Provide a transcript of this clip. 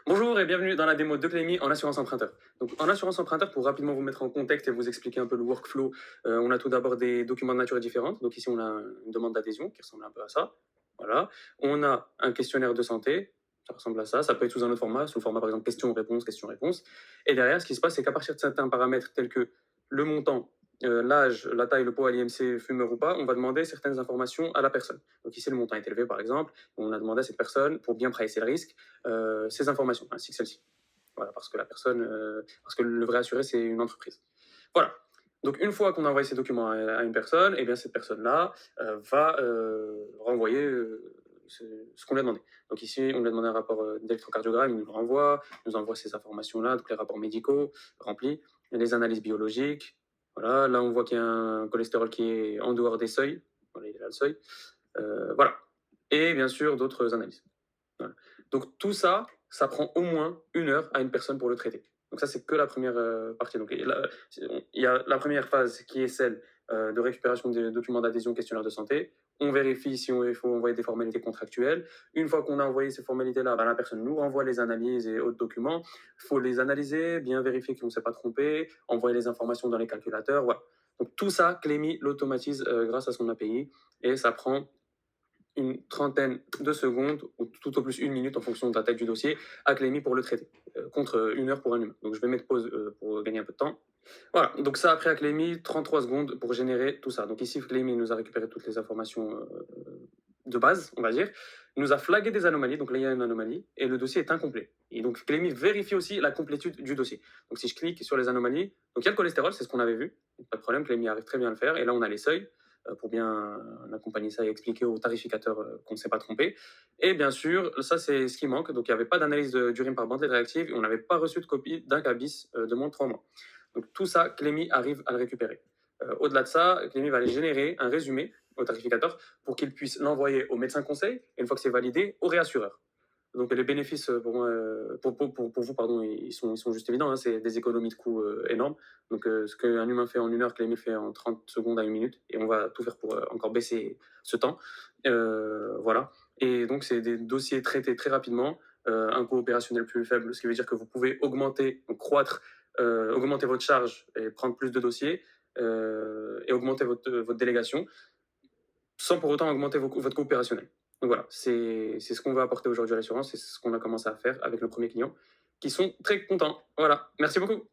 Bonjour et bienvenue dans la démo de Clémy en assurance emprunteur. Donc, en assurance emprunteur, pour rapidement vous mettre en contexte et vous expliquer un peu le workflow, on a tout d'abord des documents de nature différente. Donc ici, on a une demande d'adhésion qui ressemble un peu à ça. Voilà. On a un questionnaire de santé, ça ressemble à ça. Ça peut être sous un autre format, sous le format par exemple question-réponse, question-réponse. Et derrière, ce qui se passe, c'est qu'à partir de certains paramètres tels que le montant, l'âge, la taille, le poids, l'IMC, fumeur ou pas, on va demander certaines informations à la personne. Donc ici, le montant est élevé par exemple. On a demandé à cette personne, pour bien pricer le risque, ces informations, ainsi que celles-ci. Voilà, parce que la personne, parce que le vrai assuré, c'est une entreprise. Voilà. Donc, une fois qu'on a envoyé ces documents à une personne, et bien cette personne-là va renvoyer ce qu'on lui a demandé. Donc ici, on lui a demandé un rapport d'électrocardiogramme, il nous le renvoie, il nous envoie ces informations-là, donc les rapports médicaux remplis, les analyses biologiques. Voilà, là on voit qu'il y a un cholestérol qui est en dehors des seuils. Voilà, il est là le seuil. Voilà. Et bien sûr, d'autres analyses. Voilà. Donc tout ça, ça prend au moins 1 heure à une personne pour le traiter. Donc ça, c'est que la première partie. Donc il y a la première phase qui est celle de récupération des documents d'adhésion questionnaire de santé. On vérifie si il faut envoyer des formalités contractuelles. Une fois qu'on a envoyé ces formalités-là, ben, la personne nous renvoie les analyses et autres documents. Il faut les analyser, bien vérifier qu'on ne s'est pas trompé, envoyer les informations dans les calculateurs. Voilà. Donc tout ça, Clémy l'automatise grâce à son API et ça prend une trentaine de secondes, ou tout au plus 1 minute en fonction de la taille du dossier, à Clémy pour le traiter, contre 1 heure pour un humain. Donc je vais mettre pause pour gagner un peu de temps. Voilà, donc ça après à Clémy, 33 secondes pour générer tout ça. Donc ici, Clémy nous a récupéré toutes les informations de base, on va dire. Il nous a flagué des anomalies, donc là il y a une anomalie, et le dossier est incomplet. Et donc Clémy vérifie aussi la complétude du dossier. Donc si je clique sur les anomalies, donc il y a le cholestérol, c'est ce qu'on avait vu, pas de problème, Clémy arrive très bien à le faire, et là on a les seuils, pour bien accompagner ça et expliquer au tarificateur qu'on ne s'est pas trompé. Et bien sûr, ça c'est ce qui manque, donc il n'y avait pas d'analyse d'urine par bandelette réactive, et on n'avait pas reçu de copie d'un cabis de moins de 3 mois. Donc tout ça, Clémy arrive à le récupérer. Au-delà de ça, Clémy va aller générer un résumé au tarificateur pour qu'il puisse l'envoyer au médecin conseil et une fois que c'est validé, au réassureur. Donc les bénéfices pour, moi, pour vous, pardon, ils sont juste évidents. Hein, c'est des économies de coûts énormes. Donc ce qu'un humain fait en 1 heure, Clémy fait en 30 secondes à 1 minute. Et on va tout faire pour encore baisser ce temps. Voilà. Et donc c'est des dossiers traités très rapidement, un coût opérationnel plus faible, ce qui veut dire que vous pouvez augmenter, donc croître, augmenter votre charge et prendre plus de dossiers et augmenter votre délégation sans pour autant augmenter votre coût opérationnel. Donc voilà, c'est ce qu'on va apporter aujourd'hui à l'assurance, c'est ce qu'on a commencé à faire avec nos premiers clients qui sont très contents. Voilà, merci beaucoup.